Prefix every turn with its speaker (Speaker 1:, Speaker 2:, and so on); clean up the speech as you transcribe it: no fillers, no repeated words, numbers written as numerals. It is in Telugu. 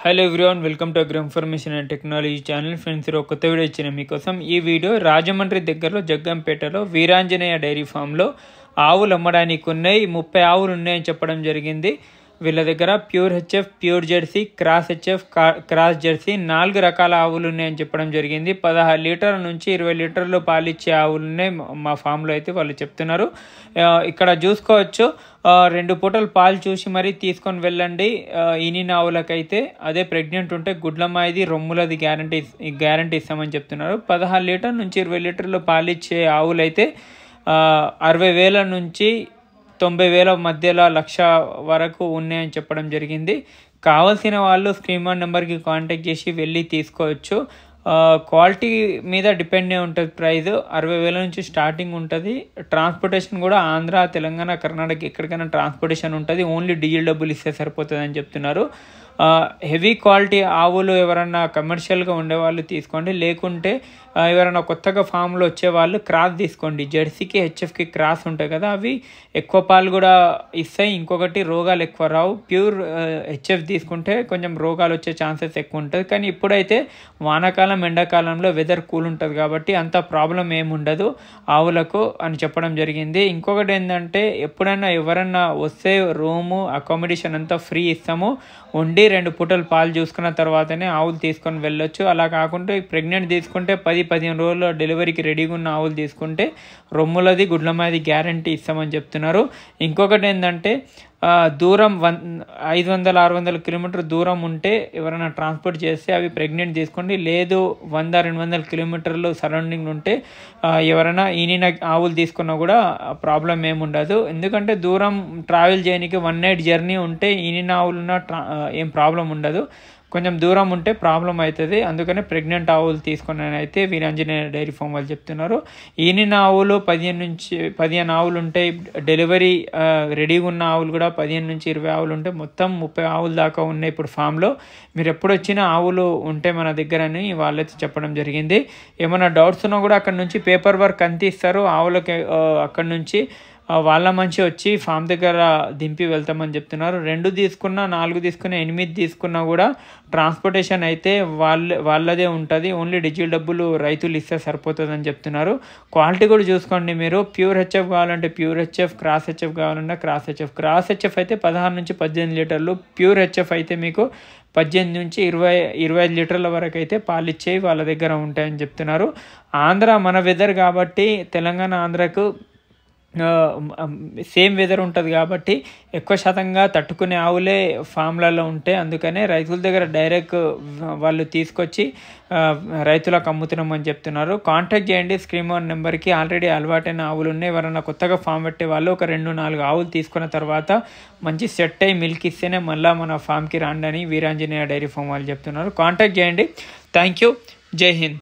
Speaker 1: Hello everyone, welcome to agri information and technology channel. Friends, ఒక కొత్త వీడియో ఇచ్చిన మీకోసం. ఈ వీడియో రాజమండ్రి దగ్గరలో జగ్గంపేటలో వీరాంజనేయ డైరీ ఫామ్లో ఆవులు అమ్మడానికి ఉన్నాయి. 30 ఆవులు ఉన్నాయని చెప్పడం జరిగింది. వీళ్ళ దగ్గర pure HF, pure Jersey, cross HF, cross Jersey 4 రకాల ఆవులు ఉన్నాయని చెప్పడం జరిగింది. 16 లీటర్ల నుంచి 20 లీటర్లు పాలిచ్చే ఆవులు ఉన్నాయి మా ఫామ్లో అయితే వాళ్ళు చెప్తున్నారు. ఇక్కడ చూసుకోవచ్చు, 2 పూటలు పాలు చూసి మరీ తీసుకొని వెళ్ళండి. ఈనిన ఆవులకైతే అదే ప్రెగ్నెంట్ ఉంటే గుడ్లమాయిది, రొమ్ములది గ్యారంటీ ఇస్తామని చెప్తున్నారు. 16 లీటర్ నుంచి 20 లీటర్లు పాలిచ్చే ఆవులైతే 60,000 నుంచి 90,000 మధ్యలో 1,00,000 వరకు ఉన్నాయని చెప్పడం జరిగింది. కావాల్సిన వాళ్ళు స్క్రీన్ నెంబర్కి కాంటాక్ట్ చేసి వెళ్ళి తీసుకోవచ్చు. క్వాలిటీ మీద డిపెండ్ అయి ఉంటుంది. ప్రైస్ 60,000 నుంచి స్టార్టింగ్ ఉంటుంది. ట్రాన్స్పోర్టేషన్ కూడా ఆంధ్ర, తెలంగాణ, కర్ణాటక ఎక్కడికైనా ట్రాన్స్పోర్టేషన్ ఉంటుంది. ఓన్లీ డీజిల్ డబ్బులు ఇస్తే సరిపోతుంది అని చెప్తున్నారు. హెవీ క్వాలిటీ ఆవులు ఎవరన్నా కమర్షియల్గా ఉండేవాళ్ళు తీసుకోండి. లేకుంటే ఎవరైనా కొత్తగా ఫామ్లో వచ్చేవాళ్ళు క్రాస్ తీసుకోండి. జెర్సీకి హెచ్ఎఫ్కి క్రాస్ ఉంటాయి కదా, అవి ఎక్కువ పాలు కూడా ఇస్తాయి. ఇంకొకటి రోగాలు ఎక్కువ రావు. ప్యూర్ హెచ్ఎఫ్ తీసుకుంటే కొంచెం రోగాలు వచ్చే ఛాన్సెస్ ఎక్కువ ఉంటుంది. కానీ ఇప్పుడైతే వానాకాలం, ఎండాకాలంలో వెదర్ కూల్ ఉంటుంది కాబట్టి అంత ప్రాబ్లం ఏముండదు ఆవులకు అని చెప్పడం జరిగింది. ఇంకొకటి ఏంటంటే, ఎప్పుడైనా ఎవరన్నా వస్తే రూము, అకామిడేషన్ అంతా ఫ్రీ ఇస్తాము. వండి 2 పూటలు పాలు చూసుకున్న తర్వాతనే ఆవులు తీసుకొని వెళ్ళొచ్చు. అలా కాకుండా ప్రెగ్నెంట్ తీసుకుంటే 10-15 రోజుల్లో డెలివరీకి రెడీగా ఉన్న ఆవులు తీసుకుంటే రొమ్ములది, గుడ్లమాది గ్యారంటీ ఇస్తామని చెప్తున్నారు. ఇంకొకటి ఏంటంటే, దూరం 500-600 కిలోమీటర్ దూరం ఉంటే ఎవరైనా ట్రాన్స్పోర్ట్ చేస్తే అవి ప్రెగ్నెంట్ తీసుకోండి. లేదు 100-200 కిలోమీటర్లు సరౌండింగ్ ఉంటే ఎవరైనా ఈనిన ఆవులు తీసుకున్నా కూడా ప్రాబ్లం ఏముండదు. ఎందుకంటే దూరం ట్రావెల్ చేయడానికి 1 నైట్ జర్నీ ఉంటే ఈనిన ఆవులున్న ఏం ప్రాబ్లం ఉండదు. కొంచెం దూరం ఉంటే ప్రాబ్లం అవుతుంది. అందుకనే ప్రెగ్నెంట్ ఆవులు తీసుకుని అయితే వీరాంజనేయ డైరీ ఫామ్ వాళ్ళు చెప్తున్నారు. ఈనిన ఆవులు 15 ఆవులు ఉంటాయి. డెలివరీ రెడీగా ఉన్న ఆవులు కూడా 15 నుంచి 20 ఆవులు ఉంటాయి. మొత్తం 30 ఆవులు దాకా ఉన్నాయి ఇప్పుడు ఫామ్లో. మీరు ఎప్పుడు వచ్చినా ఆవులు ఉంటే మన దగ్గర అని వాళ్ళైతే చెప్పడం జరిగింది. ఏమైనా డౌట్స్ ఉన్నా కూడా అక్కడ నుంచి పేపర్ వర్క్ అంతా ఇస్తారు ఆవులకి. అక్కడ నుంచి వాళ్ళ మంచి వచ్చి ఫామ్ దగ్గర దింపి వెళ్తామని చెప్తున్నారు. 2 తీసుకున్నా, 4 తీసుకున్నా, 8 తీసుకున్నా కూడా ట్రాన్స్పోర్టేషన్ అయితే వాళ్ళదే ఉంటుంది. ఓన్లీ డీజిల్ డబ్బులు రైతులు ఇస్తే సరిపోతుందని చెప్తున్నారు. క్వాలిటీ కూడా చూసుకోండి మీరు. ప్యూర్ హెచ్ఎఫ్ కావాలంటే ప్యూర్ హెచ్ఎఫ్, క్రాస్ హెచ్ఎఫ్ కావాలంటే క్రాస్ హెచ్ఎఫ్ అయితే 16 నుంచి 18 లీటర్లు, ప్యూర్ హెచ్ఎఫ్ అయితే మీకు 18 నుంచి 25 లీటర్ల వరకు అయితే పాలిచ్చేవి వాళ్ళ దగ్గర ఉంటాయని చెప్తున్నారు. ఆంధ్ర మన వెదర్ కాబట్టి, తెలంగాణ ఆంధ్రకు సేమ్ వెదర్ ఉంటుంది కాబట్టి ఎక్కువ శాతంగా తట్టుకునే ఆవులే ఫామ్లలో ఉంటాయి. అందుకనే రైతుల దగ్గర డైరెక్ట్ వాళ్ళు తీసుకొచ్చి రైతులకు అమ్ముతున్నామని చెప్తున్నారు. కాంటాక్ట్ చేయండి స్క్రీన్ నెంబర్కి. ఆల్రెడీ అలవాటైన ఆవులు ఉన్నాయి. ఎవరైనా కొత్తగా ఫామ్ పెట్టే వాళ్ళు ఒక 2-4 ఆవులు తీసుకున్న తర్వాత మంచి సెట్ అయ్యి మిల్క్ ఇస్తేనే మళ్ళీ మన ఫామ్కి రాండి అని వీరాంజనేయ డైరీ ఫామ్ వాళ్ళు చెప్తున్నారు. కాంటాక్ట్ చేయండి. Thank you. జై హింద్.